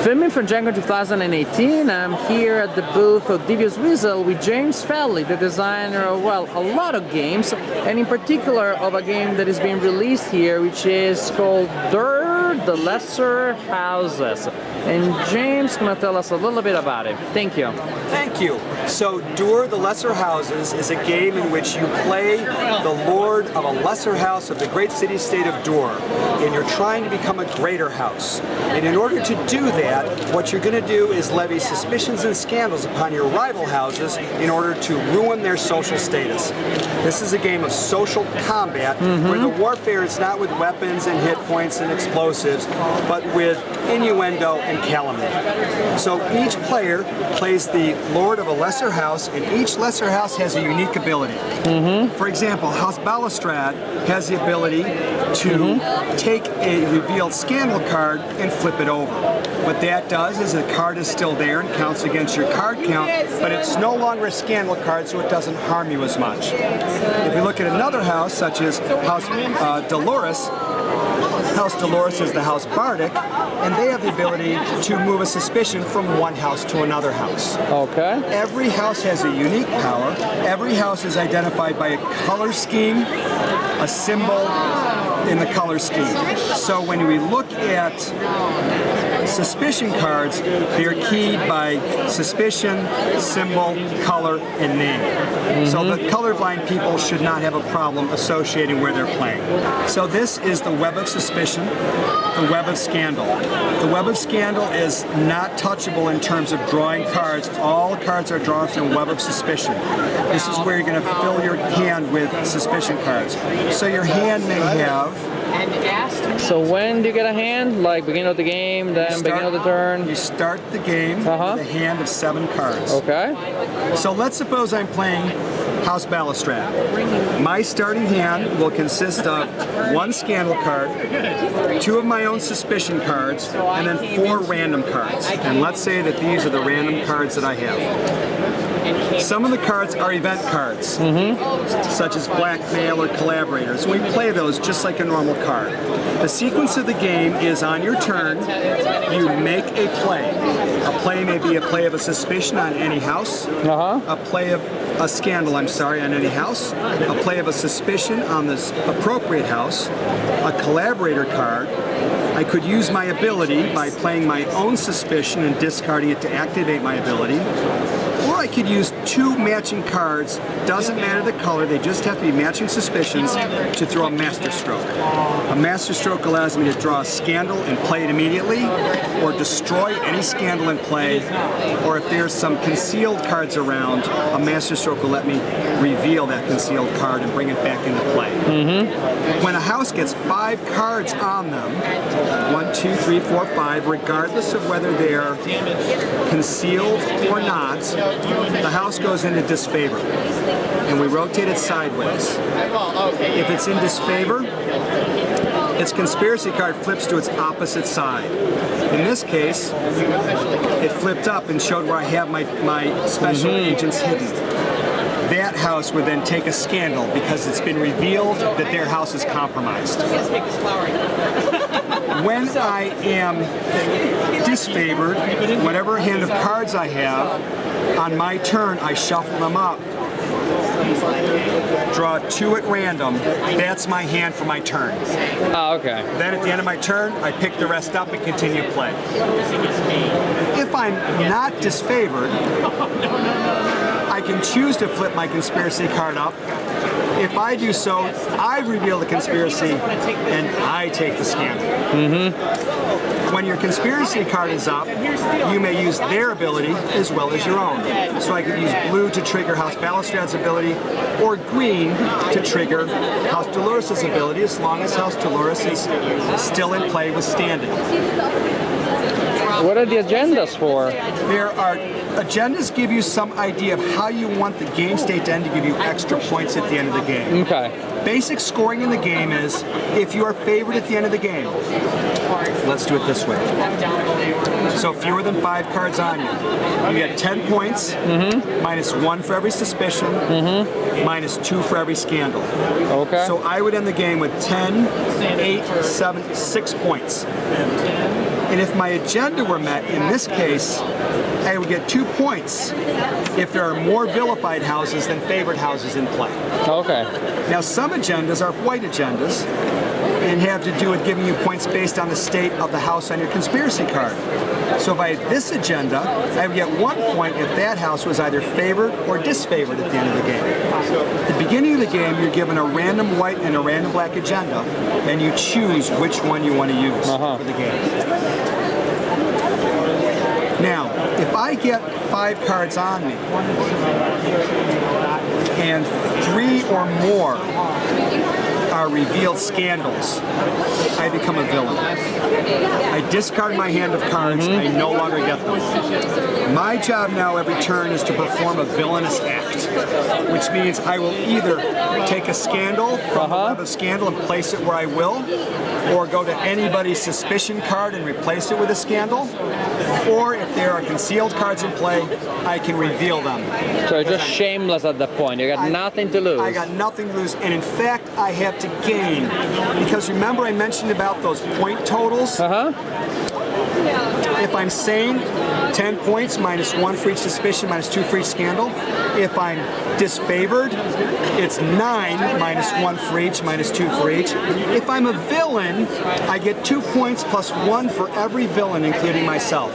Filming from GenCon 2018, I'm here at the booth of Devious Weasel with James Felley, the designer of, well, a lot of games, and in particular of a game that is being released here, which is called Duhr, The Lesser Houses. And James is going to tell us a little bit about it. Thank you. Thank you. So Duhr, The Lesser Houses is a game in which you play the lord of a lesser house of the great city-state of Duhr, and you're trying to become a greater house. And in order to do that, what you're going to do is levy suspicions and scandals upon your rival houses in order to ruin their social status. This is a game of social combat where the warfare is not with weapons and hit points and explosives, but with innuendo and calumny. So each player plays the lord of a lesser house, and each lesser house has a unique ability. For example, House Balustrade has the ability to take a revealed scandal card and flip it over. What that does is the card is still there and counts against your card count, but it's no longer a scandal card, so it doesn't harm you as much. If you look at another house, such as House Dolores, House Dolores is the House Bardic, and they have the ability to move a suspicion from one house to another house. Okay. Every house has a unique power. Every house is identified by a color scheme, a symbol in the color scheme. So when we look at suspicion cards, they're keyed by suspicion, symbol, color, and name. So the colorblind people should not have a problem associating where they're playing. So this is the Web of Suspicion, the Web of Scandal. The Web of Scandal is not touchable in terms of drawing cards. All cards are drawn from the Web of Suspicion. This is where you're going to fill your hand with suspicion cards. So your hand may have... So when do you get a hand? Like beginning of the game, then beginning of the turn? You start the game with a hand of 7 cards. Okay. So let's suppose I'm playing House Balustrade. My starting hand will consist of 1 scandal card, 2 of my own suspicion cards, and then 4 random cards. And let's say that these are the random cards that I have. Some of the cards are event cards, such as blackmail or collaborators. We play those just like a normal card. The sequence of the game is on your turn, you make a play. A play may be a play of a suspicion on any house, a play of a scandal, on any house, a play of a suspicion on this appropriate house, a collaborator card. I could use my ability by playing my own suspicion and discarding it to activate my ability. Or I could use 2 matching cards, doesn't matter the color, they just have to be matching suspicions, to throw a master stroke. A master stroke allows me to draw a scandal and play it immediately, or destroy any scandal in play, or if there's some concealed cards around, a master stroke will let me reveal that concealed card and bring it back into play. When a house gets 5 cards on them, 1, 2, 3, 4, 5, regardless of whether they're concealed or not, the house goes into disfavor, and we rotate it sideways. If it's in disfavor, its conspiracy card flips to its opposite side. In this case, it flipped up and showed where I have my special agents hidden. That house would then take a scandal because it's been revealed that their house is compromised. When I am disfavored, whatever hand of cards I have, on my turn I shuffle them up, draw 2 at random. That's my hand for my turn. Oh, okay. Then at the end of my turn, I pick the rest up and continue play. If I'm not disfavored, I can choose to flip my conspiracy card up. If I do so, I reveal the conspiracy and I take the scandal. When your conspiracy card is up, you may use their ability as well as your own. So I could use blue to trigger House Balustrade's ability, or green to trigger House Dolores' ability, as long as House Dolores is still in play with standing. What are the agendas for? There are agendas give you some idea of how you want the game state to end to give you extra points at the end of the game. Okay. Basic scoring in the game is if you are favored at the end of the game. Let's do it this way. So fewer than 5 cards on you. You get 10 points, minus 1 for every suspicion, minus 2 for every scandal. Okay. So I would end the game with 10, 8, 7, 6 points. And if my agenda were met, in this case, I would get 2 points if there are more vilified houses than favored houses in play. Okay. Now, some agendas are white agendas and have to do with giving you points based on the state of the house on your conspiracy card. So if I had this agenda, I would get 1 point if that house was either favored or disfavored at the end of the game. At the beginning of the game, you're given a random white and a random black agenda, and you choose which one you want to use for the game. Now, if I get 5 cards on me, and 3 or more are revealed scandals, I become a villain. I discard my hand of cards, I no longer get them. My job now every turn is to perform a villainous act, which means I will either take a scandal from the web of scandal and place it where I will, or go to anybody's suspicion card and replace it with a scandal, or if there are concealed cards in play, I can reveal them. So you're just shameless at that point. You got nothing to lose. I got nothing to lose, and in fact, I have to gain. Because remember I mentioned about those point totals? If I'm sane, 10 points, -1 for each suspicion, -2 for each scandal. If I'm disfavored, it's 9, -1 for each, -2 for each. If I'm a villain, I get 2 points +1 for every villain, including myself.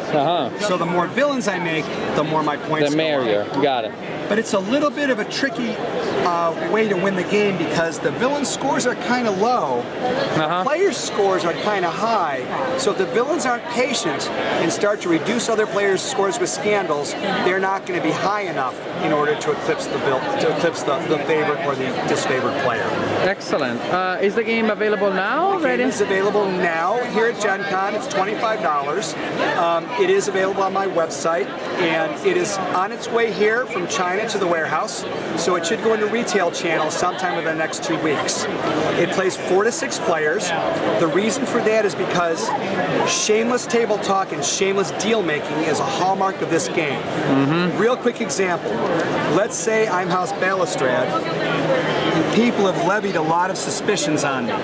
So the more villains I make, the more my points the merrier. Got it. But it's a little bit of a tricky way to win the game because the villain scores are kind of low, players' scores are kind of high. So if the villains aren't patient and start to reduce other players' scores with scandals, they're not going to be high enough in order to eclipse the favored or the disfavored player. Excellent. Is the game available now? The game is available now here at GenCon. It's $25. It is available on my website, and it is on its way here from China to the warehouse. So it should go into retail channels sometime within the next 2 weeks. It plays 4 to 6 players. The reason for that is because shameless table talk and shameless deal making is a hallmark of this game. Real quick example. Let's say I'm House Balustrade and people have levied a lot of suspicions on me.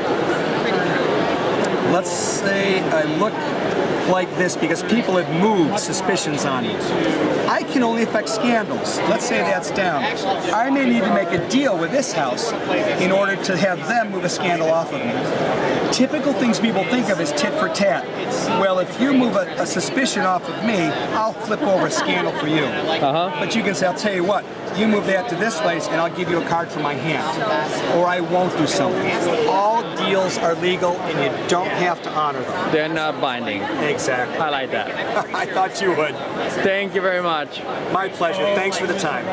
Let's say I look like this because people have moved suspicions on me. I can only affect scandals. Let's say that's down. I may need to make a deal with this house in order to have them move a scandal off of me. Typical things people think of is tit for tat. Well, if you move a suspicion off of me, I'll flip over a scandal for you. But you can say, I'll tell you what, you move that to this place and I'll give you a card from my hand. Or I won't do something. All deals are legal and you don't have to honor them. They're not binding. Exactly. I like that. I thought you would. Thank you very much. My pleasure. Thanks for the time.